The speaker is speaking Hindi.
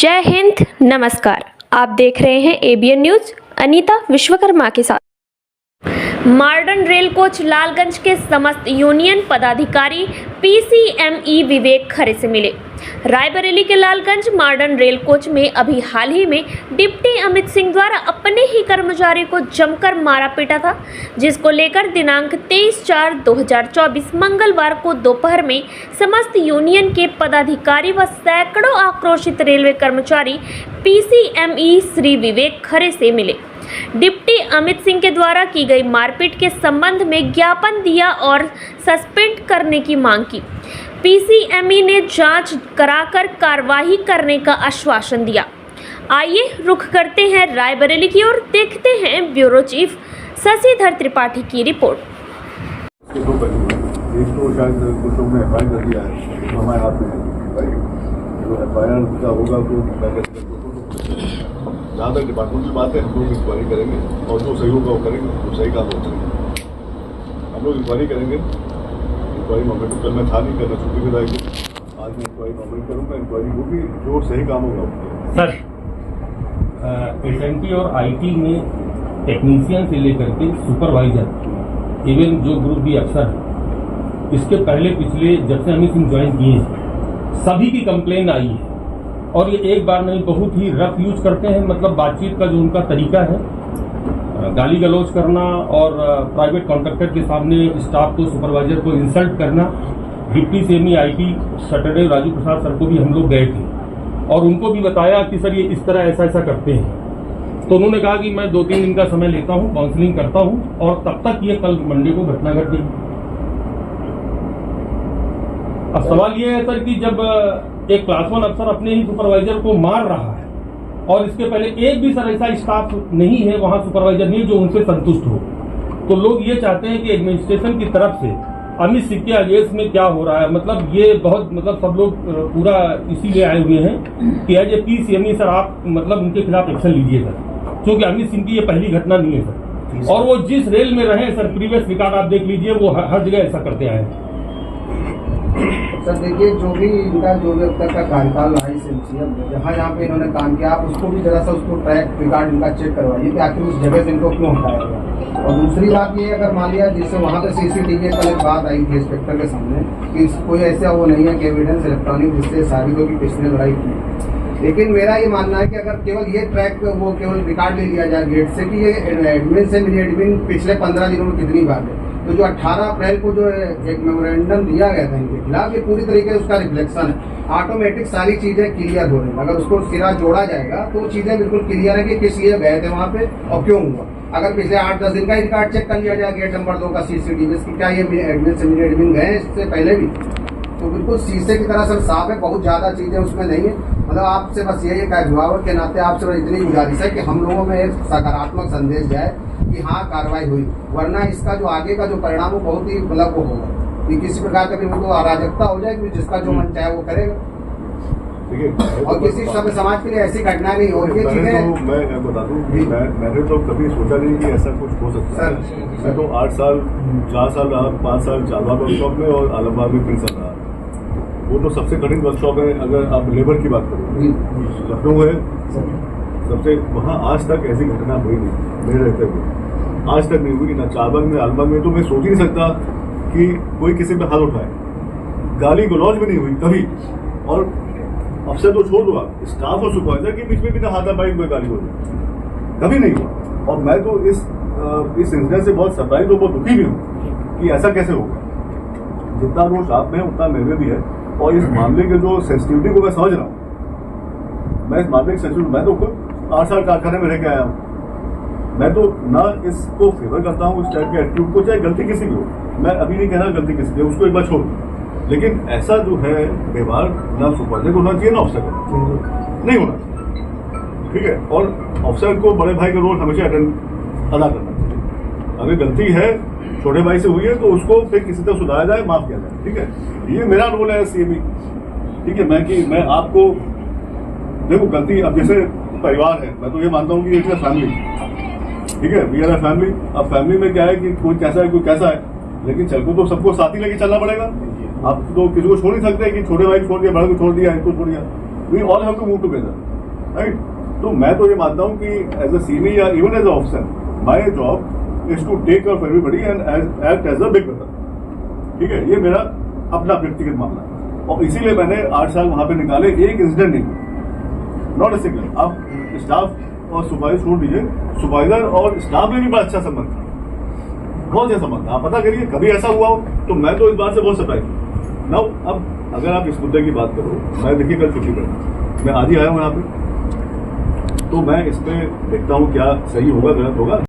जय हिंद, नमस्कार। आप देख रहे हैं एबीएन न्यूज। अनीता विश्वकर्मा के साथ। मॉडर्न रेल कोच लालगंज के समस्त यूनियन पदाधिकारी पीसीएमई विवेक खरे से मिले। रायबरेली के लालगंज मॉडर्न रेल कोच में अभी हाल ही में डिप्टी अमित सिंह द्वारा अपने ही कर्मचारी को जमकर मारा पीटा था, जिसको लेकर दिनांक 23/4/2024 मंगलवार को दोपहर में समस्त यूनियन के पदाधिकारी व सैकड़ों आक्रोशित रेलवे कर्मचारी पीसीएमई श्री विवेक खरे से मिले। डिप्टी अमित सिंह के द्वारा की गई मारपीट के संबंध में ज्ञापन दिया और सस्पेंड करने की मांग की। पीसीएमई ने जांच कराकर कार्रवाई करने का आश्वासन दिया। आइए रुख करते हैं रायबरेली की ओर, देखते हैं ब्यूरो चीफ शशिधर त्रिपाठी की रिपोर्ट। एक तो शायद कुछ लोग ने एफआईआर कर दिया है, हमारे हाथ में जो एफआईआर का होगा तो जहाँ तक डिपार्टमेंट की बात है, हम लोग इंक्वायरी करेंगे और जो सही होगा वो करेंगे, जो सही काम वो करेंगे। हम लोग इंक्वायरी करेंगे। इंक्वायरी नॉमिनेट कल मैं था नहीं, करना छुट्टी में जाएगी। आज मैं इंक्वायरी नॉमिनेट करूँगा, इंक्वायरी होगी, जो सही काम होगा वो। सर, एसएनटी और आईटी में टेक्नीशियन से लेकर के सुपरवाइजर, इवन जो ग्रुप बी अफसर है, इसके पहले पिछले जब से अमित सिंह ज्वाइन किए हैं, सभी की कंप्लेन आई है और ये एक बार नहीं, बहुत ही रफ यूज करते हैं। मतलब बातचीत का जो उनका तरीका है, गाली गलौज करना और प्राइवेट कॉन्ट्रैक्टर के सामने स्टाफ को, सुपरवाइजर को इंसल्ट करना। Deputy CME IT Saturday Raju Prasad sir को भी हम लोग गए थे और उनको भी बताया कि सर ये इस तरह ऐसा ऐसा करते हैं। तो उन्होंने कहा कि मैं 2-3 दिन का समय लेता हूं, काउंसलिंग करता हूं, और तब तक ये कल मंडे को घटना घट गई। अब सवाल ये है सर कि जब एक क्लास 1 अफसर अपने ही सुपरवाइजर को मार रहा है और इसके पहले एक भी सर ऐसा स्टाफ नहीं है, वहां सुपरवाइजर नहीं जो उनसे संतुष्ट हो, तो लोग ये चाहते हैं कि एडमिनिस्ट्रेशन की तरफ से अमित सिंह के अगेंस्ट में क्या हो रहा है। मतलब ये बहुत, मतलब सब लोग पूरा इसीलिए आए हुए हैं कि एज ए पीसीएमई सर आप मतलब उनके खिलाफ एक्शन लीजिए सर, क्योंकि अमित सिंह की ये पहली घटना नहीं है सर। और वो जिस रेल में रहे सर, प्रीवियस रिकॉर्ड आप देख लीजिए, वो हर जगह ऐसा करते आए हैं। सर देखिए, जो भी इनका जो भी अब तक का कार्यकाल रहा है, जहाँ पे इन्होंने काम किया, आप उसको भी जरा सा उसको ट्रैक रिकॉर्ड इनका चेक करवाइए कि आखिर उस जगह से इनको क्यों हटाया गया। और दूसरी बात ये, अगर मान लिया जिससे वहाँ पे सीसीटीवी कल एक बात आई थी इंस्पेक्टर के सामने कि कोई ऐसा वो नहीं है कि एविडेंस इलेक्ट्रॉनिक जिससे साबित हो कि किसने लड़ाई की। लेकिन मेरा ये मानना है कि अगर केवल ये ट्रैक वो केवल रिकॉर्ड ले लिया जाए गेट से कि ये एडमिन से मिली, एडमिन पिछले 15 दिनों में कितनी बार है, तो जो 18 अप्रैल को जो एक मेमोरेंडम दिया गया था इनके खिलाफ, ये पूरी तरीके से उसका रिफ्लेक्शन है। ऑटोमेटिक सारी चीजें क्लियर हो रही है। अगर उसको सिरा जोड़ा जाएगा तो चीजें बिल्कुल क्लियर है कि किस लिए गए थे वहां पे और क्यों हुआ। अगर पिछले 8-10 दिन का रिकॉर्ड चेक कर लिया जाए गेट नंबर 2 का सीसीटीवी की क्या ये एडमिन से मिले, एडमिन गए इससे पहले भी, तो बिल्कुल शीशे की तरह सब साफ है। बहुत ज्यादा चीजें उसमें नहीं है। मतलब आपसे बस यही एक अभिभावक के नाते आपसे बस इतनी गुजारिश है कि हम लोगों में एक सकारात्मक संदेश जाए कि हाँ कार्रवाई हुई, वरना इसका जो आगे का जो परिणाम वो बहुत ही मतलब वो होगा कि किसी प्रकार का भी उनको अराजकता हो जाए कि जिसका जो मन चाहे वो करेगा। और किसी सभ्य समाज के लिए ऐसी घटना नहीं हो रही है। तो मैं बता दूं कि मैंने तो कभी सोचा नहीं कि ऐसा कुछ हो सकता है। मैं तो 8 साल 4 साल रहा, 5 साल चालबाग वर्कशॉप में और आलमबाग में 3 साल रहा। वो तो सबसे कठिन वर्कशॉप है। अगर आप लेबर की बात करो, लखनऊ है सबसे, वहाँ आज तक ऐसी घटना हुई नहीं मेरे रहते हुए, आज तक नहीं हुई ना चालबाग में, आलमबाग में। तो मैं सोच ही नहीं सकता कि कोई किसी पे हाथ उठाए। गाली गलौज भी नहीं हुई कभी, और अफसर तो छोड़ दूंगा, स्टाफ और सुपरवाइजर के बीच में भी ना हाथापाई कोई गाली गलौज कभी नहीं हुआ। और मैं तो इस इंसिडेंट से बहुत सरप्राइज और बहुत दुखी भी हूँ कि ऐसा कैसे होगा। जितना रोष आप में उतना मेरे भी है, और इस मामले के जो सेंसिटिविटी को मैं समझ रहा हूँ। मैं इस मामले की सेंसिटिविटी, मैं तो खुद 8 साल कारखाने में रह के आया हूँ। मैं तो ना इसको फेवर करता हूँ इस टाइप के एटीट्यूड को, चाहे गलती किसी की हो। मैं अभी नहीं कहना गलती किसी की, उसको एक बार छोड़, लेकिन ऐसा जो है व्यवहार ना सुपरवाइजर को होना चाहिए ना अफसर को नहीं होना चाहिए, ठीक है। और अफसर को बड़े भाई का रोल हमेशा अदा करना चाहिए। अगर गलती है छोटे भाई से हुई है तो उसको फिर किसी तरह सुधारा जाए, माफ किया जाए, ठीक है। ये मेरा रोल है सीएमई, ठीक है। मैं आपको देखो, गलती अब जैसे परिवार है, मैं तो ये मानता हूँ कि इट्स अ फैमिली, ठीक है। We are a family. अब फैमिली में क्या है कि कोई कैसा है कोई कैसा है, लेकिन चल को तो सबको साथ ही लेके चलना पड़ेगा। आप तो किसी को छोड़ नहीं सकते कि छोटे भाई को छोड़ दिया, बड़े को छोड़ दिया, इनको छोड़ दिया। We all have to move together. Right. तो मैं तो ये मानता हूँ कि एज अ सीनियर या even as a officer my job is to take care of everybody and act as a big brother. ठीक है, ये मेरा अपना व्यक्तिगत मामला है और इसीलिए मैंने 8 साल वहां पे निकाले, एक इंसिडेंट नहीं, नॉट अ सिंगल। आप स्टाफ और सुपरवाइजर छोड़ दीजिए, सुपरवाइजर और स्टाफ में भी बड़ा अच्छा संबंध था, बहुत अच्छा संबंध था। आप पता करिए कभी ऐसा हुआ हो, तो मैं तो इस बात से बहुत सरप्राइज हूँ। नाउ अब अगर आप इस मुद्दे की बात करो, मैं देखिए कल छुट्टी पर मैं आज ही आया हूँ यहाँ पे, तो मैं इस पे देखता हूँ क्या सही होगा गलत होगा।